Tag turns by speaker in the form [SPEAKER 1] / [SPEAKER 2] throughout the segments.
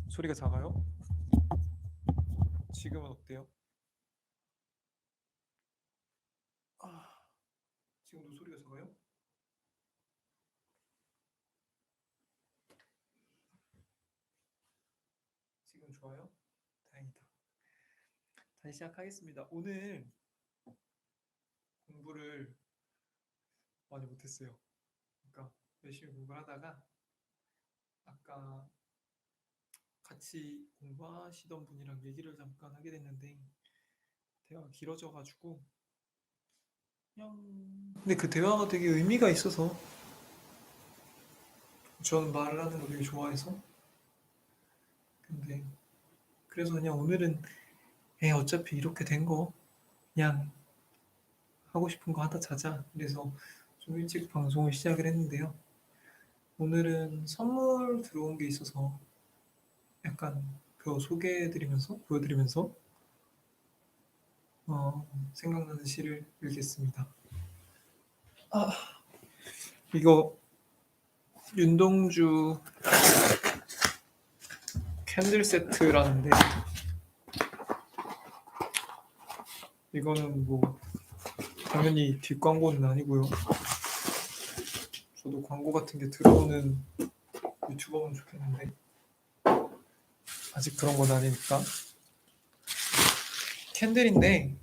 [SPEAKER 1] 소리가 작아요? 지금은 어때요? 지금도 소리가 작아요? 지금 좋아요? 다행이다. 다시 시작하겠습니다. 오늘 공부를 많이 못했어요. 그러니까 열심히 공부를 하다가 아까 같이 공부하시던 분이랑 얘기를 잠깐 하게 됐는데 대화가 길어져가지고 그냥 근데 그 대화가 되게 의미가 있어서 저는 말을 하는 거 되게 좋아해서 근데 그래서 그냥 오늘은 어차피 이렇게 된 거 그냥 하고 싶은 거 하다 자자. 그래서 좀 일찍 방송을 시작을 했는데요. 오늘은 선물 들어온 게 있어서 약간 그거 소개해드리면서 보여드리면서 생각나는 시를 읽겠습니다. 이거 윤동주 캔들 세트라는데 이거는 뭐 당연히 뒷광고는 아니고요. 저도 광고 같은 게 들어오는 유튜버면 좋겠는데 아직 그런 건 아니니까 캔들인데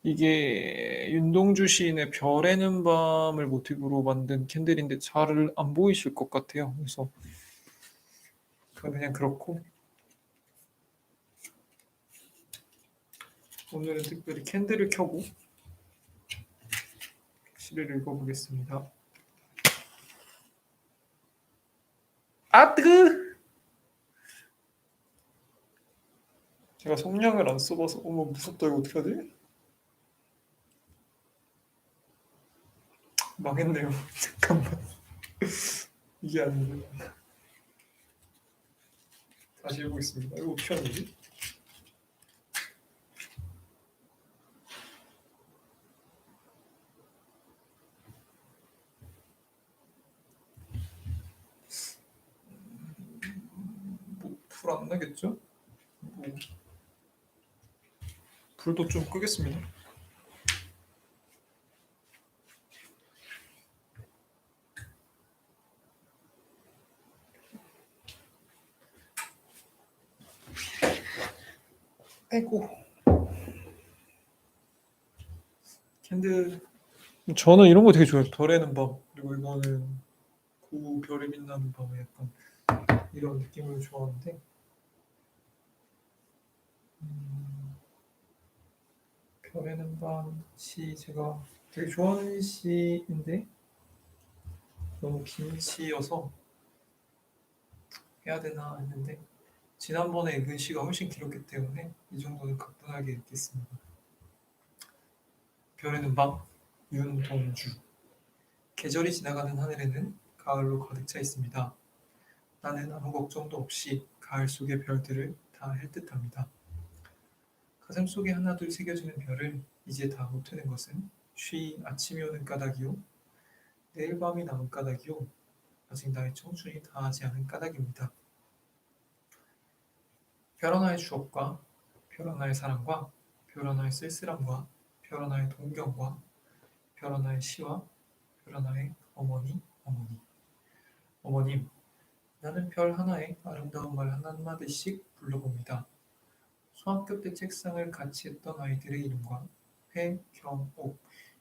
[SPEAKER 1] 이게 윤동주 시인의 별에는 밤을 모티브로 만든 캔들인데 잘 안 보이실 것 같아요. 그래서 그냥 그렇고 오늘은 특별히 캔들을 켜고 시를 읽어보겠습니다. 아 뜨거! 제가 성냥을 안 써봐서 어머 무섭다. 이거 어떻게 하지? 망했네요. 잠깐만. 이게 아니에요. 다시 해보겠습니다. 이거 어떻게 하는 거지? 뭐 불 안 나겠죠? 뭐 불도 좀 끄겠습니다. 아이고. 캔들 저는 이런 거 되게 좋아해요. 별에는 밤. 그리고 이거는 고 별이 빛나는 밤에 약간 이런 느낌을 좋아하는데 별에는 밤 시 제가 되게 좋아하는 시인데 너무 긴 시여서 해야 되나 했는데 지난번에 읽은 시가 훨씬 길었기 때문에 이 정도는 가뿐하게 읽겠습니다. 별에는 밤 윤동주 계절이 지나가는 하늘에는 가을로 가득 차 있습니다. 나는 아무 걱정도 없이 가을 속의 별들을 다 헬듯합니다. 가슴 속에 하나둘 새겨지는 별을 이제 다 못 트는 것은 쉬 아침이 오는 까닭이요 내일 밤이 남은 까닭이요 아직 나의 청춘이 다하지 않은 까닭입니다. 별 하나의 추억과 별 하나의 사랑과 별 하나의 쓸쓸함과 별 하나의 동경과 별 하나의 시와 별 하나의 어머니 어머님 나는 별 하나에 아름다운 말 한마디씩 불러봅니다. 수학교 때 책상을 같이 했던 아이들의 이름과 회, 경, 옥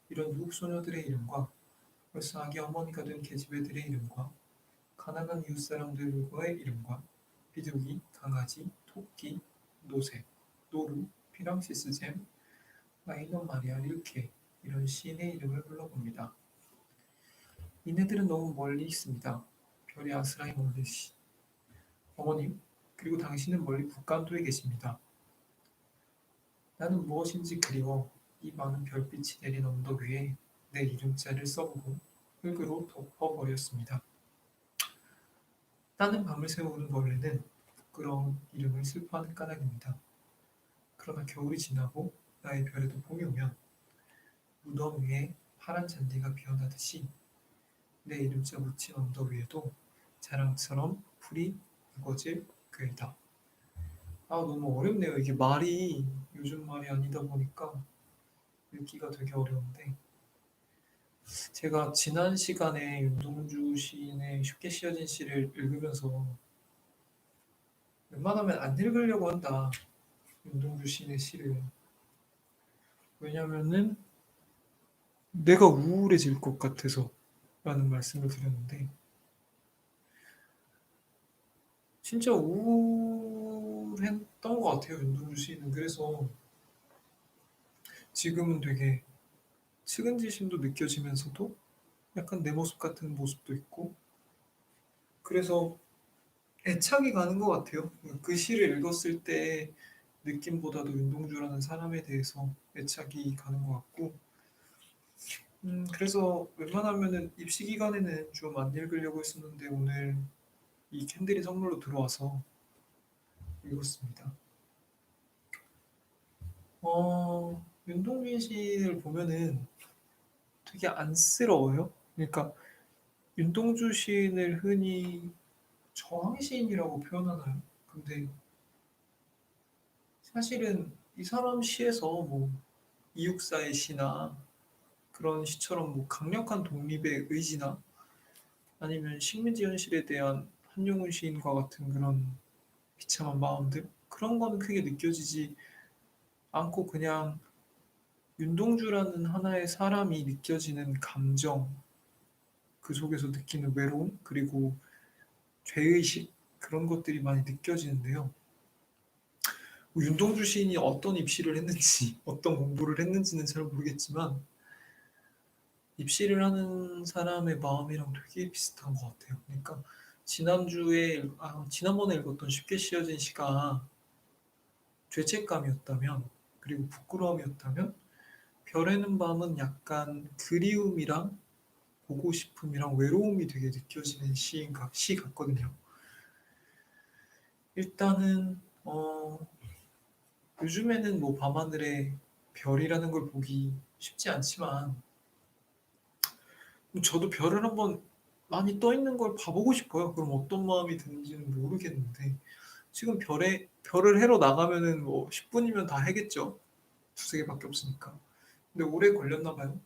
[SPEAKER 1] 이런 미국 소녀들의 이름과 벌써 아기 어머니가 된 계집애들의 이름과 가난한 이웃 사람들과의 이름과 비둘기, 강아지, 토끼, 노새, 노루, 피랑시스잼, 라이너 마리아 릴케 이런 시인의 이름을 불러봅니다. 이네들은 너무 멀리 있습니다. 별이 아스라이 멀듯이. 어머님, 그리고 당신은 멀리 북간도에 계십니다. 나는 무엇인지 그리워 이 많은 별빛이 내린 언덕 위에 내 이름자를 써보고 흙으로 덮어버렸습니다. 따는 밤을 새우는 벌레는 부끄러운 이름을 슬퍼하는 까닭입니다. 그러나 겨울이 지나고 나의 별에도 봄이 오면 무덤 위에 파란 잔디가 피어나듯이 내 이름자 묻힌 언덕 위에도 자랑처럼 풀이 우거질 그이다. 아, 너무 어렵네요. 이게 말이 요즘 말이 아니다 보니까 읽기가 되게 어려운데, 제가 지난 시간에 윤동주 시인의 쉽게 씌어진 시를 읽으면서 웬만하면 안 읽으려고 한다. 윤동주 시인의 시를. 왜냐면은 내가 우울해질 것 같아서 라는 말씀을 드렸는데, 진짜 우울했던 것 같아요. 윤동주 시인은. 그래서 지금은 되게 측은지심도 느껴지면서도 약간 내 모습 같은 모습도 있고, 그래서 애착이 가는 것 같아요. 그 시를 읽었을 때 느낌보다도 윤동주라는 사람에 대해서 애착이 가는 것 같고, 그래서 웬만하면은 입시 기간에는 좀 안 읽으려고 했었는데 오늘 이 캔들이 선물로 들어와서 읽었습니다. 윤동주 시를 보면은 되게 안쓰러워요. 그러니까 윤동주 시인을 흔히 저항 시인이라고 표현하나요? 근데 사실은 이 사람 시에서 뭐 이육사의 시나 그런 시처럼 뭐 강력한 독립의 의지나 아니면 식민지 현실에 대한 한용운 시인과 같은 그런 비참한 마음들, 그런 거는 크게 느껴지지 않고 그냥 윤동주라는 하나의 사람이 느껴지는 감정, 그 속에서 느끼는 외로움, 그리고 죄의식, 그런 것들이 많이 느껴지는데요. 뭐 윤동주 시인이 어떤 입시를 했는지, 어떤 공부를 했는지는 잘 모르겠지만 입시를 하는 사람의 마음이랑 되게 비슷한 것 같아요. 그러니까 지난번에 읽었던 쉽게 씌어진 시가 죄책감이었다면, 그리고 부끄러움이었다면, 별에는 밤은 약간 그리움이랑 보고 싶음이랑 외로움이 되게 느껴지는 시 같거든요. 일단은 요즘에는 뭐 밤하늘에 별이라는 걸 보기 쉽지 않지만 저도 별을 한번 많이 떠 있는 걸 봐보고 싶어요. 그럼 어떤 마음이 드는지는 모르겠는데 지금 별을 해러 나가면은 뭐 10분이면 다 해겠죠. 두세 개밖에 없으니까. 근데 오래 걸렸나 봐요.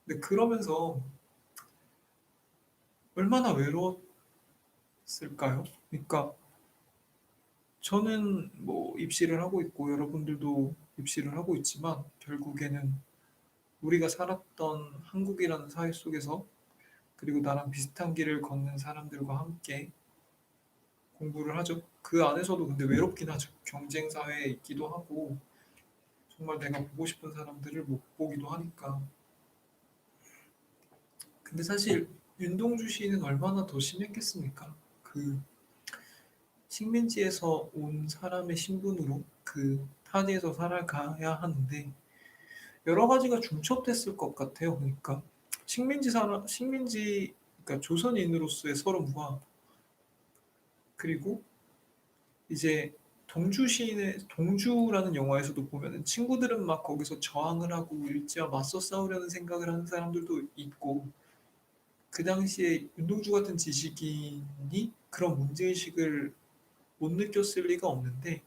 [SPEAKER 1] 근데 그러면서 얼마나 외로웠을까요? 그러니까 저는 뭐 입시를 하고 있고 여러분들도 입시를 하고 있지만 결국에는 우리가 살았던 한국이라는 사회 속에서, 그리고 나랑 비슷한 길을 걷는 사람들과 함께 공부를 하죠. 그 안에서도 근데 외롭긴 하죠. 경쟁 사회에 있기도 하고 정말 내가 보고 싶은 사람들을 못 보기도 하니까. 근데 사실 윤동주 시인은 얼마나 더 심했겠습니까? 그 식민지에서 온 사람의 신분으로 그 타지에서 살아가야 하는데 여러 가지가 중첩됐을 것 같아요. 그러니까 식민지, 그러니까 조선인으로서의 서름과, 그리고 이제 동주라는 영화에서도 보면은 친구들은 막 거기서 저항을 하고 일제와 맞서 싸우려는 생각을 하는 사람들도 있고, 그 당시에 윤동주 같은 지식인이 그런 문제의식을 못 느꼈을 리가 없는데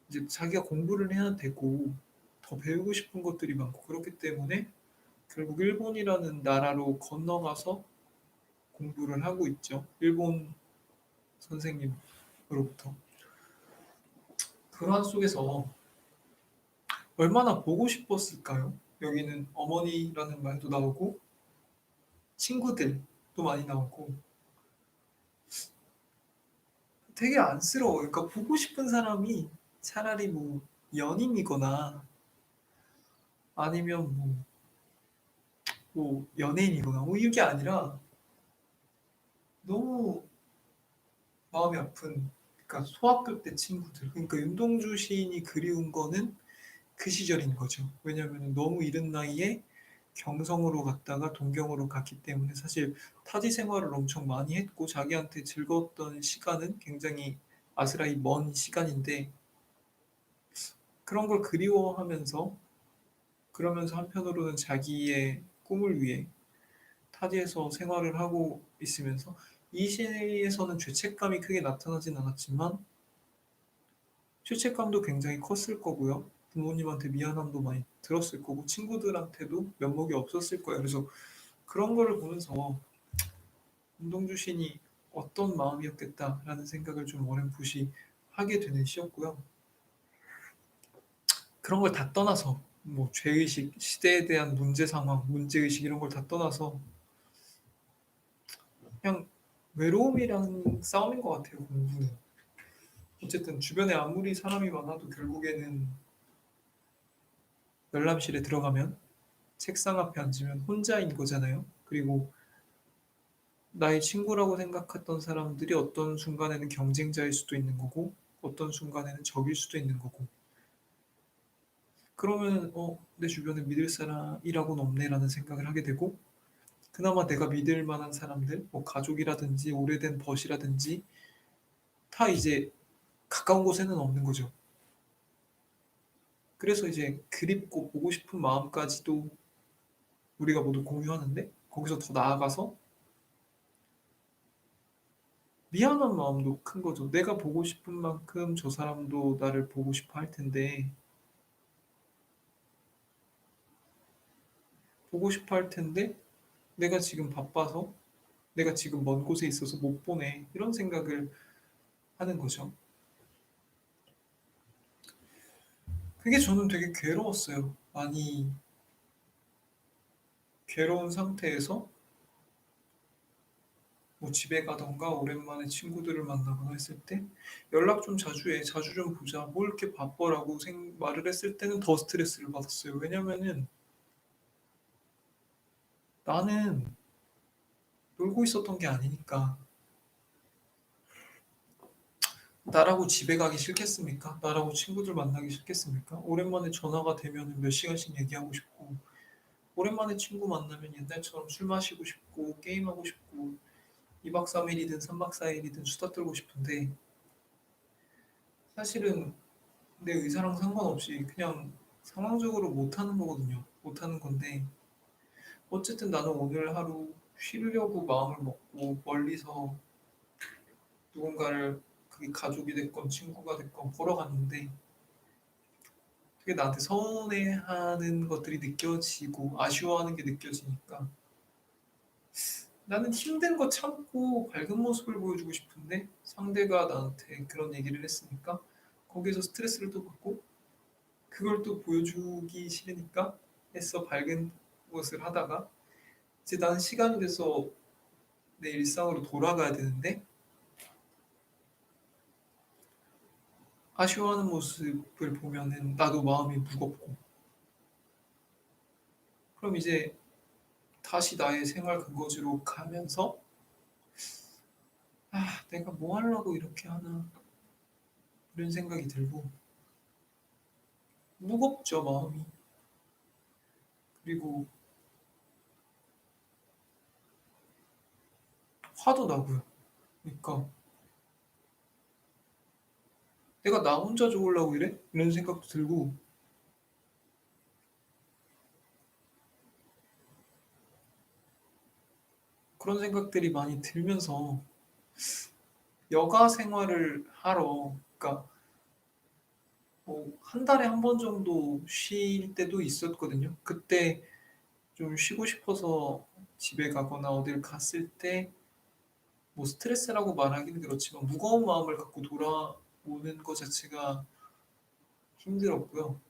[SPEAKER 1] 이제 자기가 공부를 해야 되고 더 배우고 싶은 것들이 많고 그렇기 때문에 결국 일본이라는 나라로 건너가서 공부를 하고 있죠. 일본 선생님으로부터. 그러한 속에서 얼마나 보고 싶었을까요? 여기는 어머니라는 말도 나오고 친구들도 많이 나오고 되게 안쓰러워요. 그러니까 보고 싶은 사람이 차라리 뭐 연인이거나 아니면 뭐 연예인이거나 뭐 이게 아니라 너무 마음이 아픈, 그러니까 소학교 때 친구들. 그러니까 윤동주 시인이 그리운 거는 그 시절인 거죠. 왜냐하면 너무 이른 나이에 경성으로 갔다가 동경으로 갔기 때문에 사실 타지 생활을 엄청 많이 했고 자기한테 즐거웠던 시간은 굉장히 아스라이 먼 시간인데 그런 걸 그리워하면서 그러면서 한편으로는 자기의 꿈을 위해 타지에서 생활을 하고 있으면서 이 시에서는 죄책감이 크게 나타나진 않았지만 죄책감도 굉장히 컸을 거고요. 부모님한테 미안함도 많이 들었을 거고 친구들한테도 면목이 없었을 거예요. 그래서 그런 거를 보면서 운동주 신이 어떤 마음이었겠다라는 생각을 좀 어렴풋이 하게 되는 시였고요. 그런 걸 다 떠나서 뭐 죄의식, 시대에 대한 문제 상황, 문제의식 이런 걸 다 떠나서 그냥 외로움이랑 싸움인 것 같아요. 공부는. 어쨌든 주변에 아무리 사람이 많아도 결국에는 열람실에 들어가면 책상 앞에 앉으면 혼자인 거잖아요. 그리고 나의 친구라고 생각했던 사람들이 어떤 순간에는 경쟁자일 수도 있는 거고 어떤 순간에는 적일 수도 있는 거고 그러면 내 주변에 믿을 사람이라고는 없네라는 생각을 하게 되고 그나마 내가 믿을 만한 사람들 뭐 가족이라든지 오래된 벗이라든지 다 이제 가까운 곳에는 없는 거죠. 그래서 이제 그립고 보고 싶은 마음까지도 우리가 모두 공유하는데 거기서 더 나아가서 미안한 마음도 큰 거죠. 내가 보고 싶은 만큼 저 사람도 나를 보고 싶어 할 텐데 보고 싶어 할 텐데 내가 지금 바빠서 내가 지금 먼 곳에 있어서 못 보내 이런 생각을 하는 거죠. 그게 저는 되게 괴로웠어요. 많이 괴로운 상태에서 뭐 집에 가던가 오랜만에 친구들을 만나거나 했을 때 연락 좀 자주 해, 자주 좀 보자, 뭘 이렇게 바빠라고 말을 했을 때는 더 스트레스를 받았어요. 왜냐면은 나는 놀고 있었던 게 아니니까 나라고 집에 가기 싫겠습니까? 나라고 친구들 만나기 싫겠습니까? 오랜만에 전화가 되면 몇 시간씩 얘기하고 싶고 오랜만에 친구 만나면 옛날처럼 술 마시고 싶고 게임하고 싶고 2박 3일이든 3박 4일이든 수다 떨고 싶은데 사실은 내 의사랑 상관없이 그냥 상황적으로 못하는 거거든요. 못하는 건데 어쨌든 나는 오늘 하루 쉬려고 마음을 먹고 멀리서 누군가를 그게 가족이 됐건 친구가 됐건 보러 갔는데 되게 나한테 서운해하는 것들이 느껴지고 아쉬워하는 게 느껴지니까 나는 힘든 거 참고 밝은 모습을 보여주고 싶은데 상대가 나한테 그런 얘기를 했으니까 거기서 스트레스를 또 받고 그걸 또 보여주기 싫으니까 애써 밝은 것을 하다가 이제 나는 시간이 돼서 내 일상으로 돌아가야 되는데 아쉬워하는 모습을 보면은 나도 마음이 무겁고 그럼 이제 다시 나의 생활 근거지로 가면서 내가 뭐 하려고 이렇게 하나 이런 생각이 들고 무겁죠 마음이. 그리고 화도 나고요. 그러니까 내가 나 혼자 좋으려고 이래? 이런 생각도 들고 그런 생각들이 많이 들면서 여가 생활을 하러 그러니까 뭐 한 달에 한 번 정도 쉴 때도 있었거든요. 그때 좀 쉬고 싶어서 집에 가거나 어딜 갔을 때 뭐 스트레스라고 말하기는 그렇지만 무거운 마음을 갖고 돌아오는 것 자체가 힘들었고요.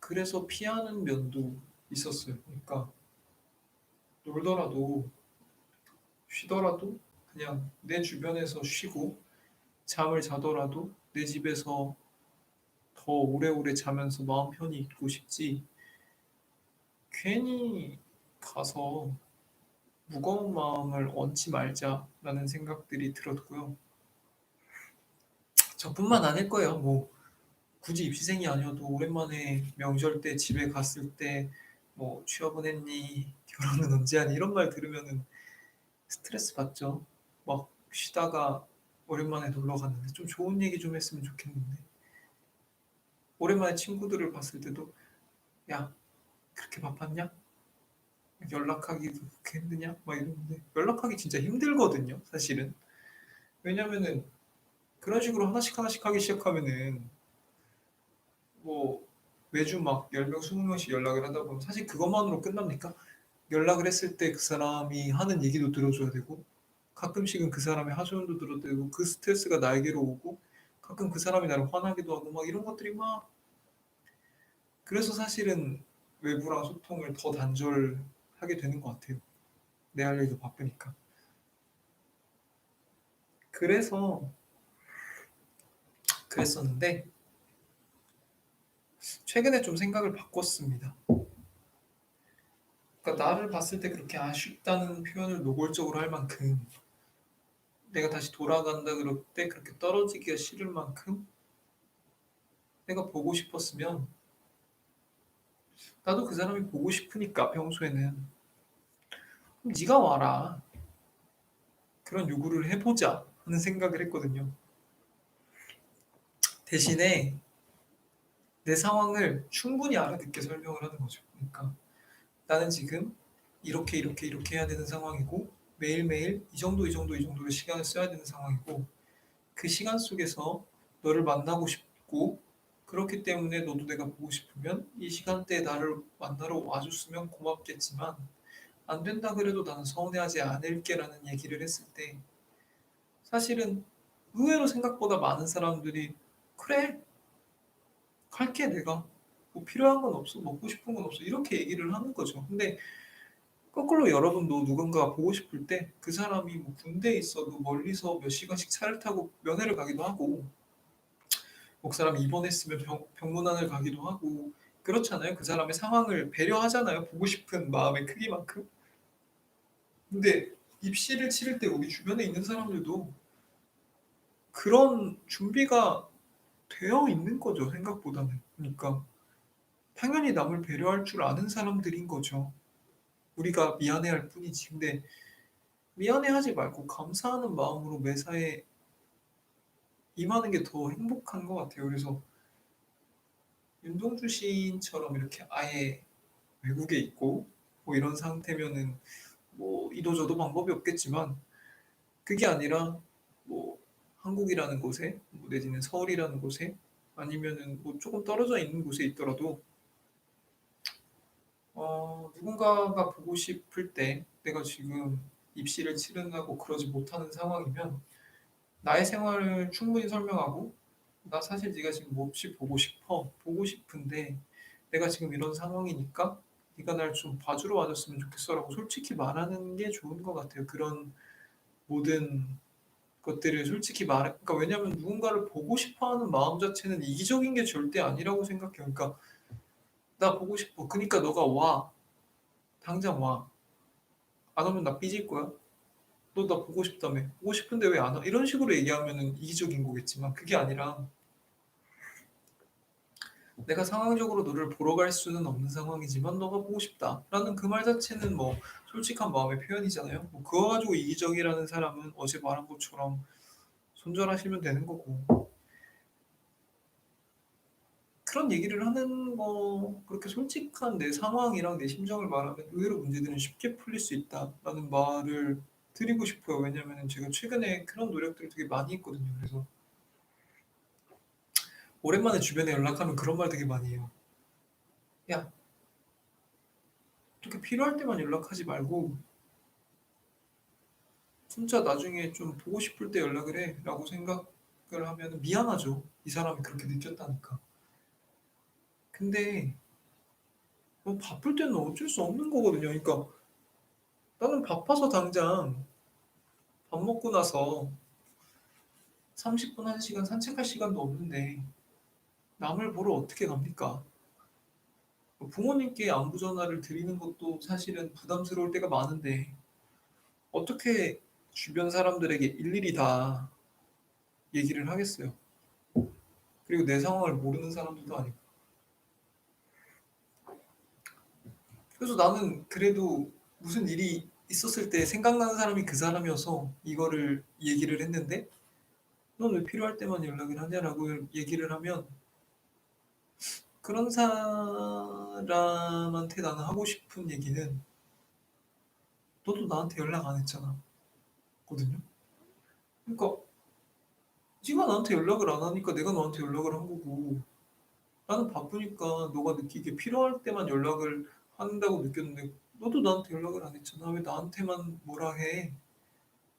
[SPEAKER 1] 그래서 피하는 면도 있었어요. 그러니까 놀더라도 쉬더라도 그냥 내 주변에서 쉬고 잠을 자더라도 내 집에서 더 오래오래 자면서 마음 편히 있고 싶지 괜히 가서 무거운 마음을 얹지 말자라는 생각들이 들었고요. 저뿐만 아닐 거예요. 뭐 굳이 입시생이 아니어도 오랜만에 명절 때 집에 갔을 때 뭐 취업은 했니? 결혼은 언제 하니? 이런 말 들으면은 스트레스 받죠. 막 쉬다가 오랜만에 놀러 갔는데 좀 좋은 얘기 좀 했으면 좋겠는데 오랜만에 친구들을 봤을 때도 야, 그렇게 바빴냐? 연락하기도 그렇게 힘드냐? 막 이러는데 연락하기 진짜 힘들거든요, 사실은. 왜냐면은 그런 식으로 하나씩 하나씩 하기 시작하면은 뭐 매주 막 10명, 20명씩 연락을 하다 보면 사실 그것만으로 끝납니까? 연락을 했을 때 그 사람이 하는 얘기도 들어줘야 되고 가끔씩은 그 사람의 하소연도 들어도 되고 그 스트레스가 나에게로 오고 가끔 그 사람이 나를 화나기도 하고 막 이런 것들이 막 그래서 사실은 외부랑 소통을 더 단절하게 되는 것 같아요. 내 할 일도 바쁘니까. 그래서 그랬었는데 최근에 좀 생각을 바꿨습니다. 그러니까 나를 봤을 때 그렇게 아쉽다는 표현을 노골적으로 할 만큼 내가 다시 돌아간다 그럴 때 그렇게 떨어지기가 싫을 만큼 내가 보고 싶었으면 나도 그 사람이 보고 싶으니까 평소에는 그럼 네가 와라 그런 요구를 해보자 하는 생각을 했거든요. 대신에 내 상황을 충분히 알아듣게 설명을 하는 거죠. 그러니까 나는 지금 이렇게 이렇게 이렇게 해야 되는 상황이고 매일매일 이 정도 이 정도 이 정도의 시간을 써야 되는 상황이고 그 시간 속에서 너를 만나고 싶고 그렇기 때문에 너도 내가 보고 싶으면 이 시간대에 나를 만나러 와줬으면 고맙겠지만 안 된다 그래도 나는 서운해하지 않을게라는 얘기를 했을 때 사실은 의외로 생각보다 많은 사람들이 그래 갈게 내가 뭐 필요한 건 없어 먹고 싶은 건 없어 이렇게 얘기를 하는 거죠. 근데 거꾸로 여러분도 누군가 보고 싶을 때 그 사람이 뭐 군대에 있어도 멀리서 몇 시간씩 차를 타고 면회를 가기도 하고 목 사람이 입원했으면 병문안을 가기도 하고 그렇잖아요. 그 사람의 상황을 배려하잖아요. 보고 싶은 마음의 크기만큼. 근데 입시를 치를 때 우리 주변에 있는 사람들도 그런 준비가 되어 있는 거죠. 생각보다는. 그러니까 당연히 남을 배려할 줄 아는 사람들인 거죠. 우리가 미안해할 뿐이지. 근데 미안해하지 말고 감사하는 마음으로 매사에 임하는 게 더 행복한 것 같아요. 그래서 윤동주 시인처럼 이렇게 아예 외국에 있고 뭐 이런 상태면은 뭐 이도저도 방법이 없겠지만 그게 아니라 뭐 한국이라는 곳에 뭐 내지는 서울이라는 곳에 아니면은 뭐 조금 떨어져 있는 곳에 있더라도 누군가가 보고 싶을 때 내가 지금 입시를 치른다고 그러지 못하는 상황이면 나의 생활을 충분히 설명하고 나 사실 네가 지금 몹시 보고 싶어 보고 싶은데 내가 지금 이런 상황이니까 네가 날 좀 봐주러 와줬으면 좋겠어라고 솔직히 말하는 게 좋은 것 같아요. 그런 모든 것들을 솔직히 말해. 그러니까 왜냐하면 누군가를 보고 싶어하는 마음 자체는 이기적인 게 절대 아니라고 생각해요. 그러니까 나 보고 싶어. 그러니까 너가 와. 당장 와. 안 오면 나 삐질 거야. 너 나 보고 싶다며. 보고 싶은데 왜 안 와? 이런 식으로 얘기하면은 이기적인 거겠지만 그게 아니라 내가 상황적으로 너를 보러 갈 수는 없는 상황이지만 너가 보고 싶다라는 그 말 자체는 뭐 솔직한 마음의 표현이잖아요. 뭐 그거 가지고 이기적이라는 사람은 어제 말한 것처럼 손절하시면 되는 거고 그런 얘기를 하는 거 그렇게 솔직한 내 상황이랑 내 심정을 말하면 의외로 문제들은 쉽게 풀릴 수 있다라는 말을 드리고 싶어요. 왜냐하면 제가 최근에 그런 노력들을 되게 많이 했거든요. 그래서 오랜만에 주변에 연락하면 그런 말 되게 많이 해요. 야, 이렇게 필요할 때만 연락하지 말고 진짜 나중에 좀 보고 싶을 때 연락을 해 라고 생각을 하면 미안하죠. 이 사람이 그렇게 느꼈다니까. 근데 뭐 바쁠 때는 어쩔 수 없는 거거든요. 그러니까 나는 바빠서 당장 밥 먹고 나서 30분, 1시간 산책할 시간도 없는데 남을 보러 어떻게 갑니까? 부모님께 안부 전화를 드리는 것도 사실은 부담스러울 때가 많은데 어떻게 주변 사람들에게 일일이 다 얘기를 하겠어요. 그리고 내 상황을 모르는 사람들도 아니고. 그래서 나는 그래도 무슨 일이 있었을 때 생각나는 사람이 그 사람이어서 이거를 얘기를 했는데 넌 왜 필요할 때만 연락을 하냐라고 얘기를 하면 그런 사람한테 나는 하고 싶은 얘기는 너도 나한테 연락 안 했잖아. 거든요. 그러니까 네가 나한테 연락을 안 하니까 내가 너한테 연락을 한 거고 나는 바쁘니까 너가 느끼기에 필요할 때만 연락을 한다고 느꼈는데 너도 나한테 연락을 안 했잖아. 왜 나한테만 뭐라 해?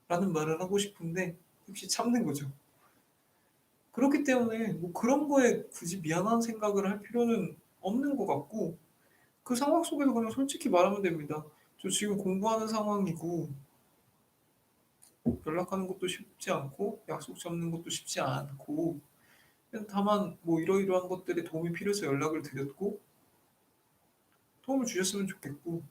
[SPEAKER 1] 라는 말을 하고 싶은데 역시 참는 거죠. 그렇기 때문에 뭐 그런 거에 굳이 미안한 생각을 할 필요는 없는 것 같고 그 상황 속에서 그냥 솔직히 말하면 됩니다. 저 지금 공부하는 상황이고 연락하는 것도 쉽지 않고 약속 잡는 것도 쉽지 않고 그냥 다만 뭐 이러이러한 것들에 도움이 필요해서 연락을 드렸고 도움을 주셨으면 좋겠고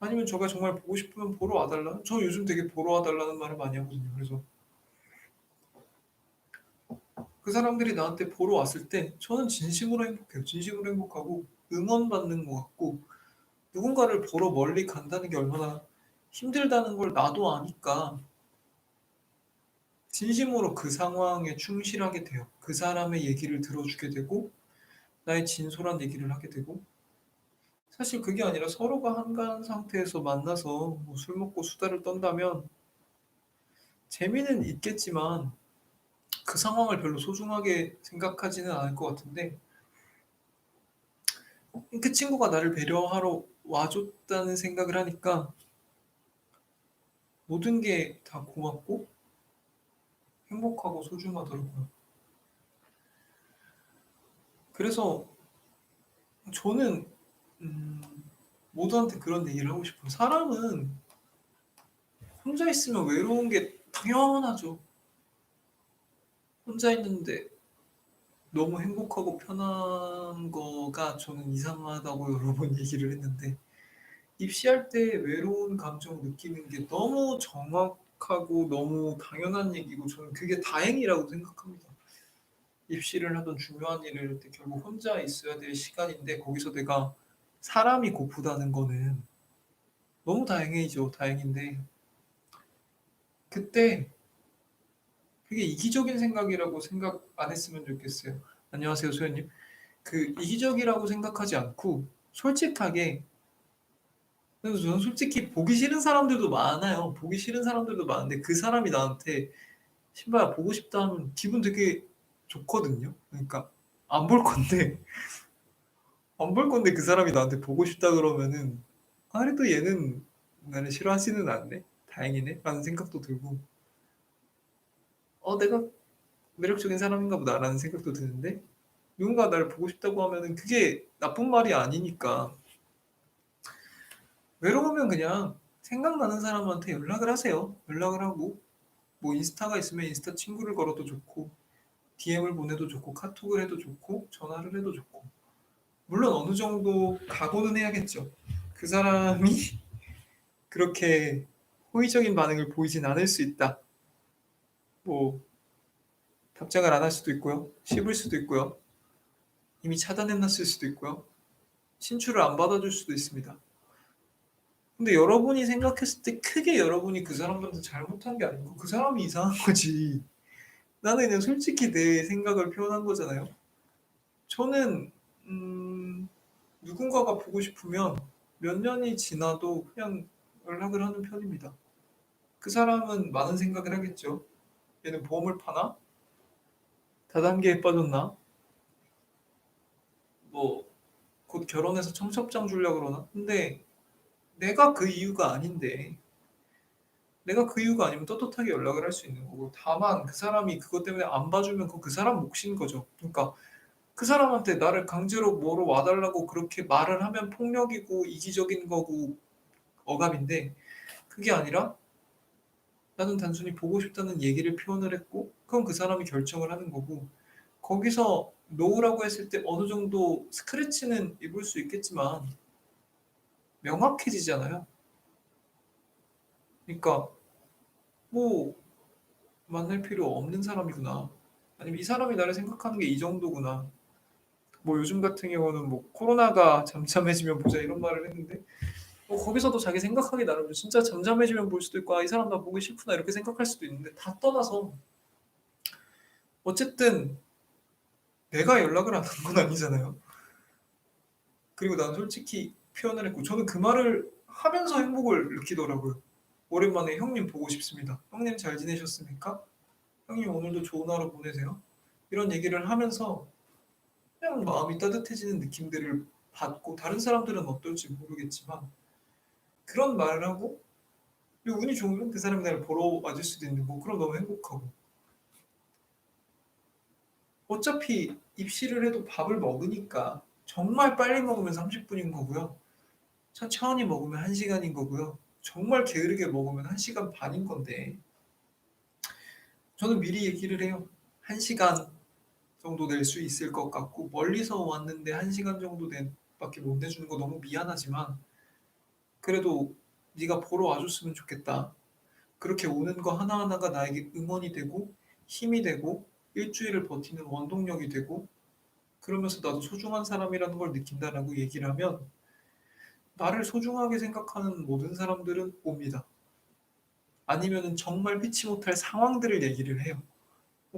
[SPEAKER 1] 아니면 제가 정말 보고 싶으면 보러 와달라. 저 요즘 되게 보러 와달라는 말을 많이 하거든요. 그래서 그 사람들이 나한테 보러 왔을 때 저는 진심으로 행복해요. 진심으로 행복하고 응원받는 것 같고 누군가를 보러 멀리 간다는 게 얼마나 힘들다는 걸 나도 아니까 진심으로 그 상황에 충실하게 돼요. 그 사람의 얘기를 들어주게 되고 나의 진솔한 얘기를 하게 되고 사실 그게 아니라 서로가 한가한 상태에서 만나서 뭐 술 먹고 수다를 떤다면 재미는 있겠지만 그 상황을 별로 소중하게 생각하지는 않을 것 같은데 그 친구가 나를 배려하러 와줬다는 생각을 하니까 모든 게 다 고맙고 행복하고 소중하더라고요. 그래서 저는 음, 모두한테 그런 얘기를 하고 싶어요. 사람은 혼자 있으면 외로운 게 당연하죠. 혼자 있는데 너무 행복하고 편한 거가 저는 이상하다고 여러 번 얘기를 했는데 입시할 때 외로운 감정을 느끼는 게 너무 정확하고 너무 당연한 얘기고 저는 그게 다행이라고 생각합니다. 입시를 하던 중요한 일을 할 때 결국 혼자 있어야 될 시간인데 거기서 내가 사람이 고프다는 거는 너무 다행이죠. 다행인데 그때 그게 이기적인 생각이라고 생각 안 했으면 좋겠어요. 안녕하세요, 소연님. 그 이기적이라고 생각하지 않고 솔직하게 그래서 저는 솔직히 보기 싫은 사람들도 많아요. 보기 싫은 사람들도 많은데 그 사람이 나한테 신발야 보고 싶다 하면 기분 되게 좋거든요. 그러니까 안 볼 건데 안 볼 건데 그 사람이 나한테 보고 싶다 그러면은 '아 그래도 얘는 나를 싫어하지는 않네. 다행이네.' 라는 생각도 들고 '내가 매력적인 사람인가 보다.'라는 생각도 드는데 누군가 나를 보고 싶다고 하면은 그게 나쁜 말이 아니니까 외로우면 그냥 생각나는 사람한테 연락을 하세요. 연락을 하고 뭐 인스타가 있으면 인스타 친구를 걸어도 좋고 DM을 보내도 좋고 카톡을 해도 좋고 전화를 해도 좋고 물론 어느 정도 각오는 해야겠죠. 그 사람이 그렇게 호의적인 반응을 보이진 않을 수 있다. 뭐 답장을 안 할 수도 있고요. 씹을 수도 있고요. 이미 차단해 놨을 수도 있고요. 친추를 안 받아줄 수도 있습니다. 근데 여러분이 생각했을 때 크게 여러분이 그 사람한테 잘못한 게 아니고 그 사람이 이상한 거지. 나는 그냥 솔직히 내 생각을 표현한 거잖아요. 저는 누군가가 보고 싶으면 몇 년이 지나도 그냥 연락을 하는 편입니다. 그 사람은 많은 생각을 하겠죠. 얘는 보험을 파나? 다단계에 빠졌나? 뭐 곧 결혼해서 청첩장 주려고 그러나? 근데 내가 그 이유가 아닌데 내가 그 이유가 아니면 떳떳하게 연락을 할 수 있는 거고 다만 그 사람이 그것 때문에 안 봐주면 그 사람 몫인 거죠. 그러니까 그 사람한테 나를 강제로 뭐로 와달라고 그렇게 말을 하면 폭력이고 이기적인 거고 억압인데 그게 아니라 나는 단순히 보고 싶다는 얘기를 표현을 했고 그건 그 사람이 결정을 하는 거고 거기서 노라고 했을 때 어느 정도 스크래치는 입을 수 있겠지만 명확해지잖아요. 그러니까 뭐 만날 필요 없는 사람이구나. 아니면 이 사람이 나를 생각하는 게 이 정도구나. 뭐 요즘 같은 경우는 뭐 코로나가 잠잠해지면 보자 이런 말을 했는데 뭐 거기서도 자기 생각하기 나름이죠. 진짜 잠잠해지면 볼 수도 있고 이 사람 나 보기 싫구나 이렇게 생각할 수도 있는데 다 떠나서 어쨌든 내가 연락을 안 한 건 아니잖아요. 그리고 난 솔직히 표현을 했고 저는 그 말을 하면서 행복을 느끼더라고요. 오랜만에 "형님 보고 싶습니다. 형님 잘 지내셨습니까? 형님 오늘도 좋은 하루 보내세요." 이런 얘기를 하면서 그냥 마음이 따뜻해지는 느낌들을 받고 다른 사람들은 어떨지 모르겠지만 그런 말을 하고 그리고 운이 좋으면 그 사람이 나를 보러 와줄 수도 있는 거고 그럼 너무 행복하고 어차피 입시를 해도 밥을 먹으니까 정말 빨리 먹으면 30 분인 거고요. 천천히 먹으면 1 시간인 거고요. 정말 게으르게 먹으면 1 시간 반인 건데 저는 미리 얘기를 해요. 1 시간 정도 낼 수 있을 것 같고 멀리서 왔는데 1 시간 정도 밖에 못 내주는 거 너무 미안하지만 그래도 네가 보러 와 줬으면 좋겠다. 그렇게 오는 거 하나하나가 나에게 응원이 되고 힘이 되고 일주일을 버티는 원동력이 되고 그러면서 나도 소중한 사람이라는 걸 느낀다라고 얘기를 하면 나를 소중하게 생각하는 모든 사람들은 옵니다. 아니면은 정말 피치 못할 상황들을 얘기를 해요.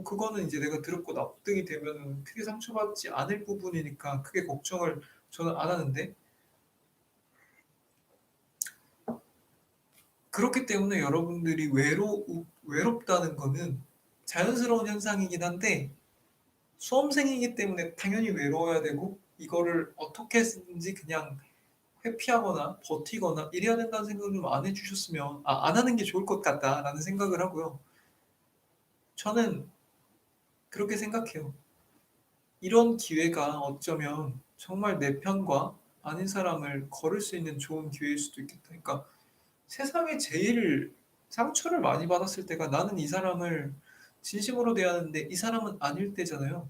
[SPEAKER 1] 그거는 이제 내가 들었고 납득이 되면은 크게 상처받지 않을 부분이니까 크게 걱정을 저는 안 하는데 그렇기 때문에 여러분들이 외롭다는 거는 자연스러운 현상이긴 한데 수험생이기 때문에 당연히 외로워야 되고 이거를 어떻게든지 그냥 회피하거나 버티거나 이래야 된다는 생각을 좀 안 해주셨으면 안 하는 게 좋을 것 같다라는 생각을 하고요. 저는 그렇게 생각해요. 이런 기회가 어쩌면 정말 내 편과 아닌 사람을 걸을 수 있는 좋은 기회일 수도 있겠다. 그러니까 세상에 제일 상처를 많이 받았을 때가 나는 이 사람을 진심으로 대하는데 이 사람은 아닐 때잖아요.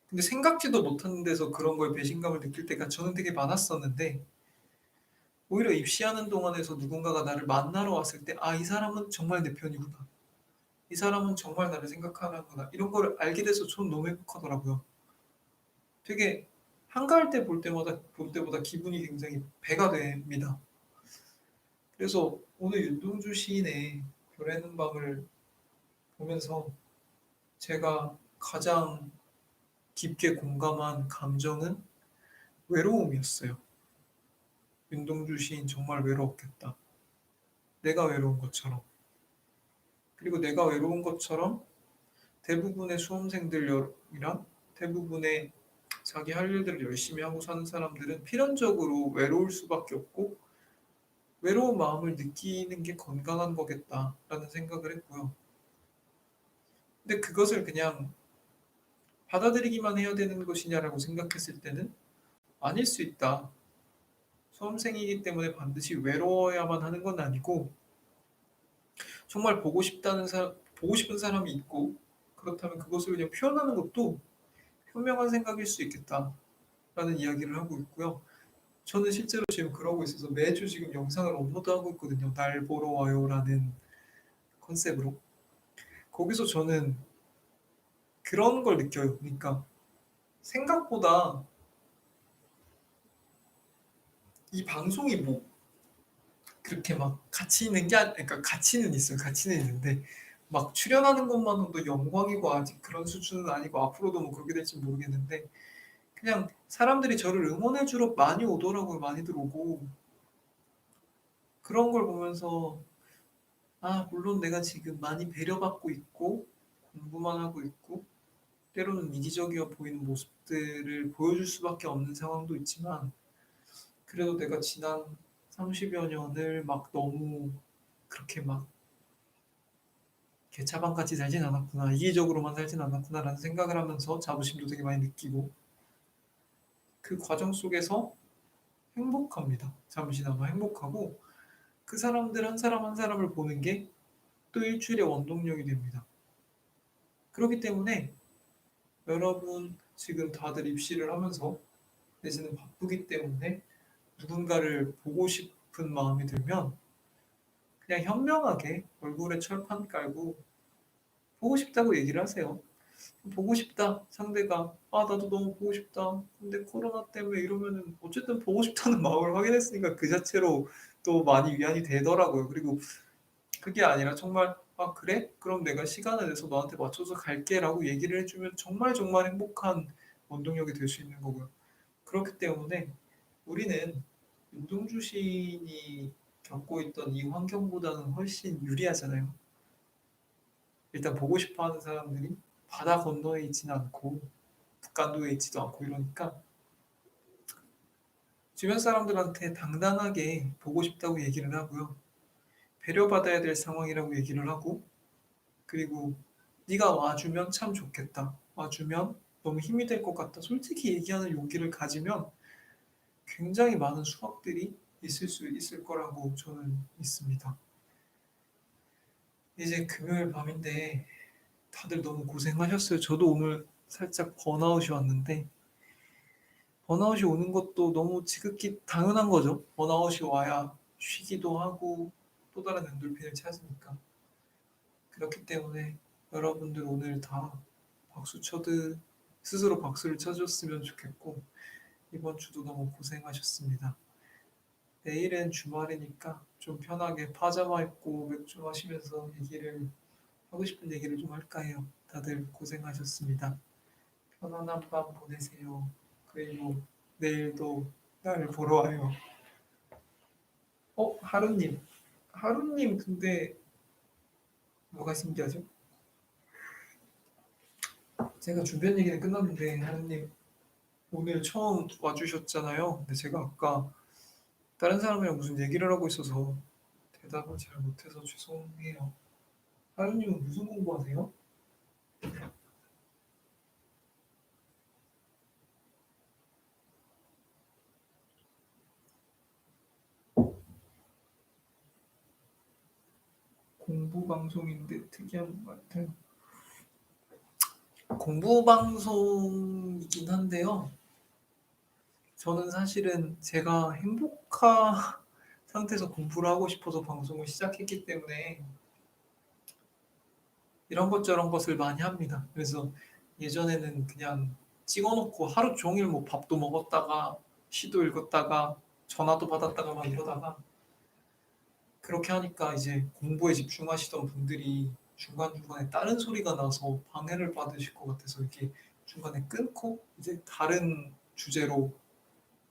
[SPEAKER 1] 근데 생각지도 못한 데서 그런 거에 배신감을 느낄 때가 저는 되게 많았었는데 오히려 입시하는 동안에서 누군가가 나를 만나러 왔을 때 '아 이 사람은 정말 내 편이구나. 이 사람은 정말 나를 생각하는구나.' 이런 걸 알게 돼서 저는 너무 행복하더라고요. 되게 한가할 때 볼 때보다 기분이 굉장히 배가 됩니다. 그래서 오늘 윤동주 시인의 별에는 밤을 보면서 제가 가장 깊게 공감한 감정은 외로움이었어요. 윤동주 시인 정말 외로웠겠다. 내가 외로운 것처럼. 그리고 내가 외로운 것처럼 대부분의 수험생들이랑 대부분의 자기 할 일들을 열심히 하고 사는 사람들은 필연적으로 외로울 수밖에 없고 외로운 마음을 느끼는 게 건강한 거겠다라는 생각을 했고요. 근데 그것을 그냥 받아들이기만 해야 되는 것이냐라고 생각했을 때는 아닐 수 있다. 수험생이기 때문에 반드시 외로워야만 하는 건 아니고 정말 보고 싶은 사람이 있고 그렇다면 그것을 그냥 표현하는 것도 현명한 생각일 수 있겠다라는 이야기를 하고 있고요. 저는 실제로 지금 그러고 있어서 매주 지금 영상을 업로드하고 있거든요. "날 보러 와요."라는 컨셉으로. 거기서 저는 그런 걸 느껴요. 그러니까 생각보다 이 방송이 뭐 그렇게 막 가치 있는 게 그러니까 가치는 있어요. 가치는 있는데 막 출연하는 것만으로도 영광이고 아직 그런 수준은 아니고 앞으로도 뭐 그렇게 될지 모르겠는데 그냥 사람들이 저를 응원해 주러 많이 오더라고요. 많이들 오고. 그런 걸 보면서 물론 내가 지금 많이 배려받고 있고 공부만 하고 있고 때로는 이기적이어 보이는 모습들을 보여줄 수밖에 없는 상황도 있지만 그래도 내가 지난 30여 년을 막 너무 그렇게 막 '개차반같이 살진 않았구나. 이기적으로만 살진 않았구나.'라는 생각을 하면서 자부심도 되게 많이 느끼고 그 과정 속에서 행복합니다. 잠시나마 행복하고 그 사람들 한 사람 한 사람을 보는 게 또 일주일의 원동력이 됩니다. 그렇기 때문에 여러분 지금 다들 입시를 하면서 내지는 바쁘기 때문에 누군가를 보고 싶은 마음이 들면 그냥 현명하게 얼굴에 철판 깔고 보고 싶다고 얘기를 하세요. 보고 싶다. 상대가 나도 너무 보고 싶다. 근데 코로나 때문에 이러면은 어쨌든 보고 싶다는 마음을 확인했으니까 그 자체로 또 많이 위안이 되더라고요. 그리고 그게 아니라 정말 그래? 그럼 내가 시간을 내서 너한테 맞춰서 갈게."라고 얘기를 해 주면 정말 정말 행복한 원동력이 될 수 있는 거고요. 그렇기 때문에 우리는 윤동주 시인이 겪고 있던 이 환경보다는 훨씬 유리하잖아요. 일단 보고 싶어 하는 사람들이 바다 건너에 있지는 않고 북간도에 있지도 않고 이러니까 주변 사람들한테 당당하게 보고 싶다고 얘기를 하고요. 배려받아야 될 상황이라고 얘기를 하고, 그리고 네가 와주면 참 좋겠다. 와주면 너무 힘이 될 것 같다. 솔직히 얘기하는 용기를 가지면 굉장히 많은 수확들이 있을 수 있을 거라고 저는 믿습니다. 이제 금요일 밤인데 다들 너무 고생하셨어요. 저도 오늘 살짝 번아웃이 왔는데, 번아웃이 오는 것도 너무 지극히 당연한 거죠. 번아웃이 와야 쉬기도 하고 또 다른 엔돌핀을 찾으니까. 그렇기 때문에 여러분들 오늘 다 박수 쳐드 스스로 박수를 쳐줬으면 좋겠고, 이번 주도 너무 고생하셨습니다. 내일은 주말이니까 좀 편하게 파자마 입고 맥주 마시면서 하고 싶은 얘기를 좀 할까 해요. 다들 고생하셨습니다. 편안한 밤 보내세요. 그리고 내일도 날 보러 와요. 하루님. 하루님, 근데 뭐가 신기하죠? 제가 주변 얘기는 끝났는데, 하루님 오늘 처음 와주셨잖아요. 근데 제가 아까 다른 사람이랑 무슨 얘기를 하고 있어서 대답을 잘 못해서 죄송해요. 하루님은 무슨 공부하세요? 공부 방송인데 특이한 것 같아요. 공부 방송이긴 한데요. 저는 사실은 제가 행복한 상태에서 공부를 하고 싶어서 방송을 시작했기 때문에 이런 것 저런 것을 많이 합니다. 그래서 예전에는 그냥 찍어놓고 하루 종일 뭐 밥도 먹었다가 시도 읽었다가 전화도 받았다가 막 이러다가, 그렇게 하니까 이제 공부에 집중하시던 분들이 중간중간에 다른 소리가 나서 방해를 받으실 것 같아서 이렇게 중간에 끊고 이제 다른 주제로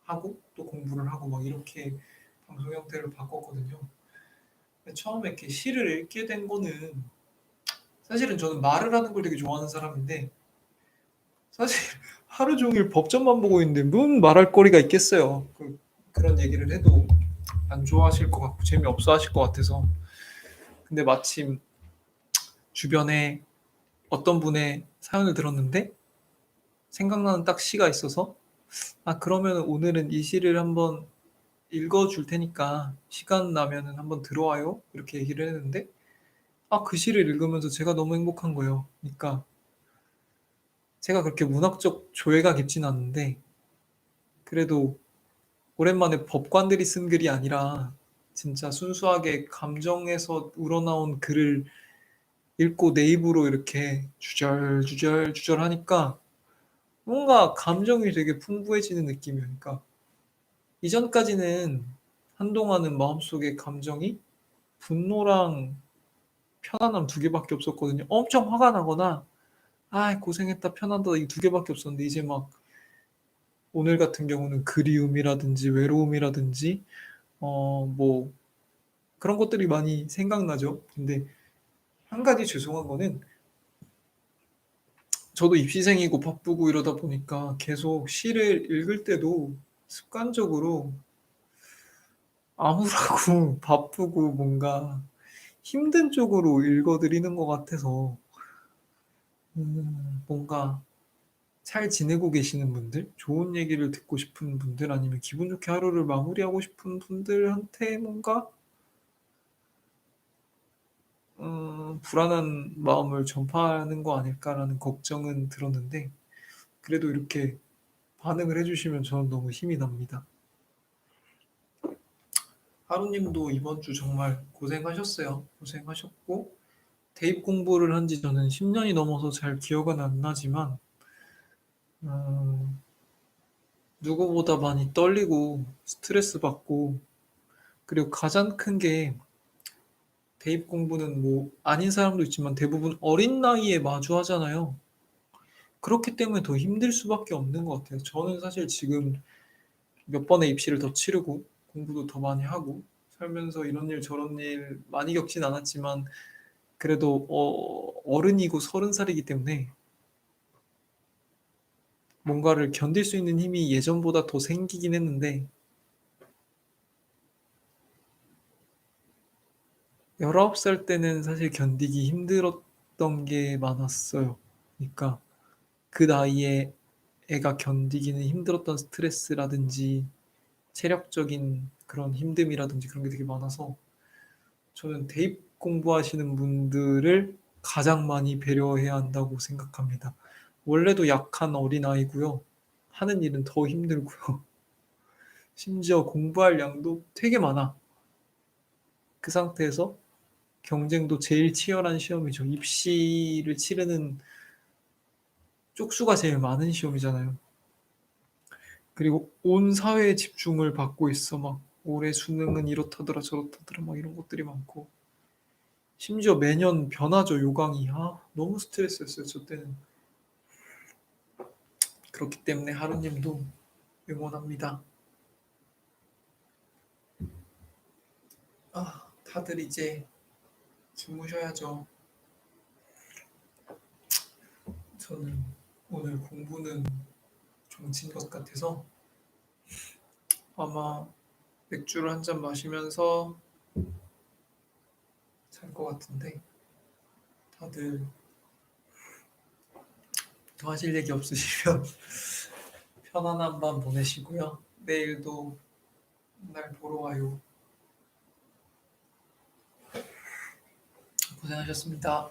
[SPEAKER 1] 하고 또 공부를 하고 막 이렇게 방송 형태를 바꿨거든요. 처음에 이렇게 시를 읽게 된 거는, 사실은 저는 말을 하는 걸 되게 좋아하는 사람인데 사실 하루 종일 법전만 보고 있는데 뭔 말할 거리가 있겠어요. 그런 얘기를 해도 안 좋아하실 것 같고 재미없어 하실 것 같아서. 근데 마침 주변에 어떤 분의 사연을 들었는데 생각나는 딱 시가 있어서, 그러면 오늘은 이 시를 한번 읽어줄 테니까 시간 나면은 한번 들어와요, 이렇게 얘기를 했는데 그 시를 읽으면서 제가 너무 행복한 거예요. 그러니까 제가 그렇게 문학적 조예가 깊진 않은데 그래도 오랜만에 법관들이 쓴 글이 아니라 진짜 순수하게 감정에서 우러나온 글을 읽고 내 입으로 이렇게 주절주절 하니까 뭔가 감정이 되게 풍부해지는 느낌이에요. 그러니까 이전까지는 한동안은 마음속에 감정이 분노랑 편안함 두 개밖에 없었거든요. 엄청 화가 나거나 고생했다 편하다 이 두 개밖에 없었는데, 이제 막 오늘 같은 경우는 그리움이라든지 외로움이라든지 뭐 그런 것들이 많이 생각나죠. 근데 한 가지 죄송한 거는, 저도 입시생이고 바쁘고 이러다 보니까 계속 시를 읽을 때도 습관적으로 암울하고 바쁘고 뭔가 힘든 쪽으로 읽어드리는 것 같아서, 뭔가 잘 지내고 계시는 분들, 좋은 얘기를 듣고 싶은 분들, 아니면 기분 좋게 하루를 마무리하고 싶은 분들한테 뭔가 불안한 마음을 전파하는 거 아닐까라는 걱정은 들었는데, 그래도 이렇게 반응을 해주시면 저는 너무 힘이 납니다. 하루님도 이번 주 정말 고생하셨어요. 고생하셨고, 대입 공부를 한 지 저는 10년이 넘어서 잘 기억은 안 나지만 누구보다 많이 떨리고 스트레스 받고, 그리고 가장 큰 게, 대입 공부는 뭐 아닌 사람도 있지만 대부분 어린 나이에 마주하잖아요. 그렇기 때문에 더 힘들 수밖에 없는 것 같아요. 저는 사실 지금 몇 번의 입시를 더 치르고 공부도 더 많이 하고 살면서 이런 일 저런 일 많이 겪진 않았지만 그래도 어른이고 30살이기 때문에 뭔가를 견딜 수 있는 힘이 예전보다 더 생기긴 했는데 19살 때는 사실 견디기 힘들었던 게 많았어요. 그러니까 그 나이에 애가 견디기는 힘들었던 스트레스라든지 체력적인 그런 힘듦이라든지 그런 게 되게 많아서 저는 대입 공부하시는 분들을 가장 많이 배려해야 한다고 생각합니다. 원래도 약한 어린아이고요. 하는 일은 더 힘들고요. 심지어 공부할 양도 되게 많아. 그 상태에서 경쟁도 제일 치열한 시험이죠. 입시를 치르는 쪽수가 제일 많은 시험이잖아요. 그리고 온 사회의 집중을 받고 있어. 막 올해 수능은 이렇다더라 저렇다더라 막 이런 것들이 많고 심지어 매년 변하죠 요강이. 너무 스트레스였어요 저 때는. 그렇기 때문에 하루님도 응원합니다. 다들 이제 주무셔야죠. 저는 오늘 공부는 종친 것 같아서 아마 맥주를 한 잔 마시면서 잘 것 같은데 다들 더 하실 얘기 없으시면 편안한 밤 보내시고요. 내일도 날 보러 와요. 고생하셨습니다.